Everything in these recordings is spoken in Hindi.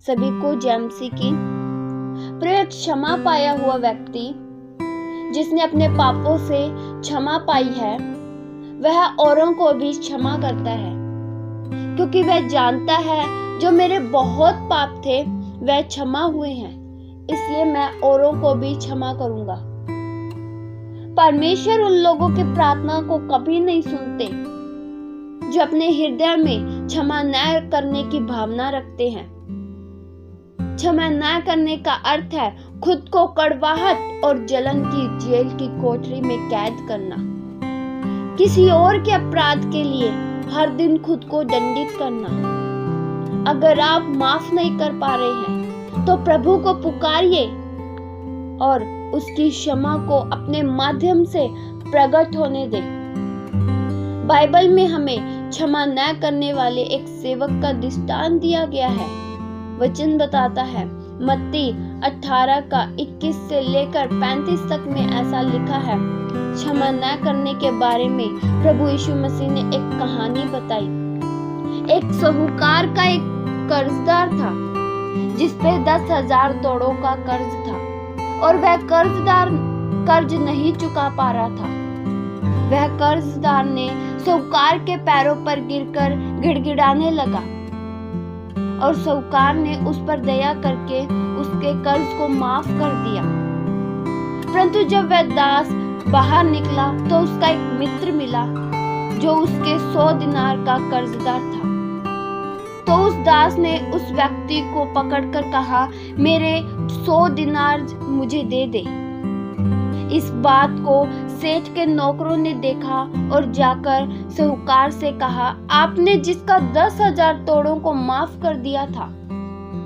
सभी को जय मसीह की। प्रिय, क्षमा पाया हुआ व्यक्ति जिसने अपने पापों से क्षमा पाई है वह औरों को भी क्षमा करता है, क्योंकि वह जानता है जो मेरे बहुत पाप थे वह क्षमा हुए हैं, इसलिए मैं औरों को भी क्षमा करूंगा। परमेश्वर उन लोगों की प्रार्थना को कभी नहीं सुनते जो अपने हृदय में क्षमा न करने की भावना रखते हैं। क्षमा न करने का अर्थ है खुद को कड़वाहट और जलन की जेल की कोठरी में कैद करना, किसी और के अपराध के लिए हर दिन खुद को दंडित करना। अगर आप माफ नहीं कर पा रहे हैं तो प्रभु को पुकारिए और उसकी क्षमा को अपने माध्यम से प्रकट होने दें। बाइबल में हमें क्षमा न करने वाले एक सेवक का दृष्टांत दिया गया है। वचन बताता है, मत्ती 18 का 21 से लेकर 35 तक में ऐसा लिखा है। क्षमा न करने के बारे में प्रभु यीशु मसीह ने एक कहानी बताई। एक साहूकार का एक कर्जदार था जिस पे 10,000 तोड़ों का कर्ज था और वह कर्जदार कर्ज नहीं चुका पा रहा था। वह कर्जदार ने साहूकार के पैरों पर गिरकर गिड़गिड़ाने लगा और साहूकार ने उस पर दया करके उसके कर्ज को माफ कर दिया। परंतु जब वह दास बाहर निकला तो उसका एक मित्र मिला जो उसके 100 दिनार का कर्जदार था। तो उस दास ने उस व्यक्ति को पकड़कर कहा, मेरे 100 दिनार मुझे दे दे। इस बात को सेठ के नौकरों ने देखा और जाकर साहूकार से कहा, आपने जिसका 10,000 तोड़ों को माफ कर दिया था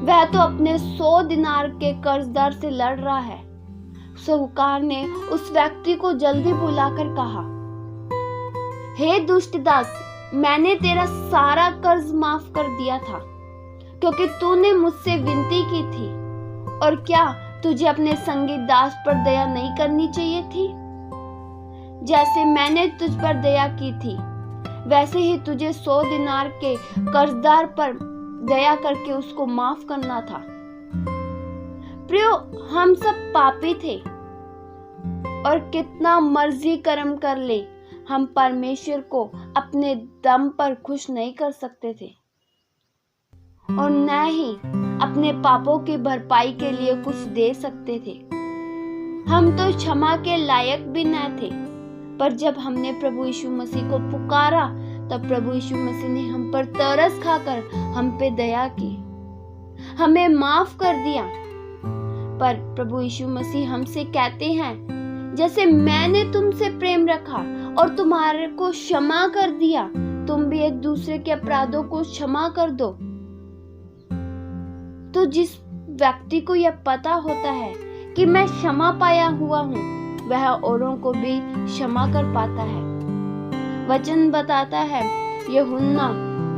वह तो अपने 100 दिनार के कर्जदार से लड़ रहा है। साहूकार ने उस व्यक्ति को जल्दी बुलाकर कहा, हे दुष्ट दास, मैंने तेरा सारा कर्ज माफ कर दिया था क्योंकि तूने मुझसे विनती की थी। और क्या तुझे अपने संगी दास पर दया नहीं करनी चाहिए थी? जैसे मैंने तुझ पर दया की थी वैसे ही तुझे 100 दिनार के कर्जदार पर दया करके उसको माफ करना था। प्रियो, हम सब पापी थे और कितना मर्जी कर्म कर ले हम परमेश्वर को अपने दम पर खुश नहीं कर सकते थे और न ही अपने पापों की भरपाई के लिए कुछ दे सकते थे। हम तो क्षमा के लायक भी न थे, पर जब हमने प्रभु यीशु मसीह को पुकारा तब प्रभु यीशु मसीह ने हम पर तरस खाकर हम पे दया की, हमें माफ कर दिया। पर प्रभु यीशु मसीह हमसे कहते हैं, जैसे मैंने तुमसे प्रेम रखा और तुम्हारे को क्षमा कर दिया, तुम भी एक दूसरे के अपराधों को क्षमा कर दो। तो जिस व्यक्ति को यह पता होता है कि मैं क्षमा पाया हुआ हूँ वह औरों को भी क्षमा कर पाता है। वचन बताता है, यूहन्ना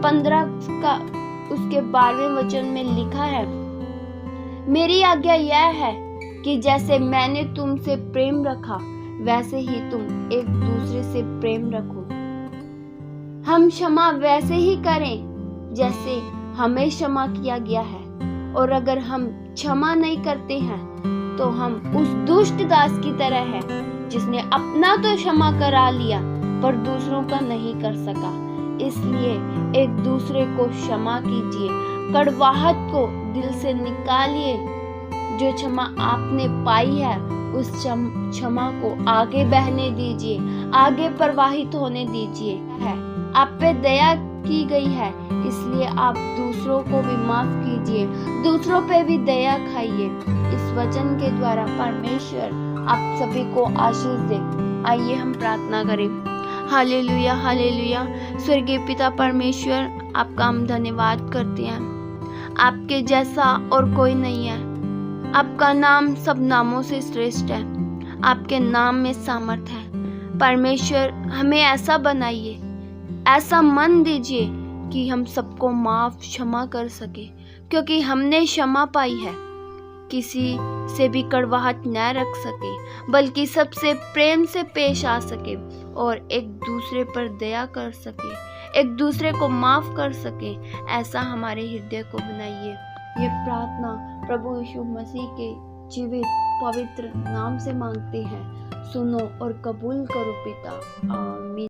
15 का उसके 12वें वचन में लिखा है, मेरी आज्ञा यह है कि जैसे मैंने तुमसे प्रेम रखा वैसे ही तुम एक दूसरे से प्रेम रखो। हम क्षमा वैसे ही करें जैसे हमें क्षमा किया गया है, और अगर हम क्षमा नहीं करते हैं तो हम उस दुष्ट दास की तरह है जिसने अपना तो क्षमा करा लिया पर दूसरों का नहीं कर सका। इसलिए एक दूसरे को क्षमा कीजिए, कड़वाहट को दिल से निकालिए। जो क्षमा आपने पाई है उस क्षमा को आगे बहने दीजिए, आगे प्रवाहित होने दीजिए। है आप पे दया की गई है, इसलिए आप दूसरों को भी माफ कीजिए, दूसरों पे भी दया खाइए। इस वचन के द्वारा परमेश्वर आप सभी को आशीष दे। आइए हम प्रार्थना करें। Hallelujah, hallelujah. स्वर्गीय पिता परमेश्वर, आपका हम धन्यवाद करते हैं। आपके जैसा और कोई नहीं है। आपका नाम सब नामों से श्रेष्ठ है। आपके नाम में सामर्थ है। परमेश्वर, हमें ऐसा बनाइए, ऐसा मन दीजिए कि हम सबको माफ क्षमा कर सके, क्योंकि हमने क्षमा पाई है। किसी से भी कड़वाहट न रख सके, बल्कि सबसे प्रेम से पेश आ सके और एक दूसरे पर दया कर सके, एक दूसरे को माफ कर सके। ऐसा हमारे हृदय को बनाइए। ये प्रार्थना प्रभु यीशु मसीह के जीवित पवित्र नाम से मांगते हैं। सुनो और कबूल करो पिता। आमीन।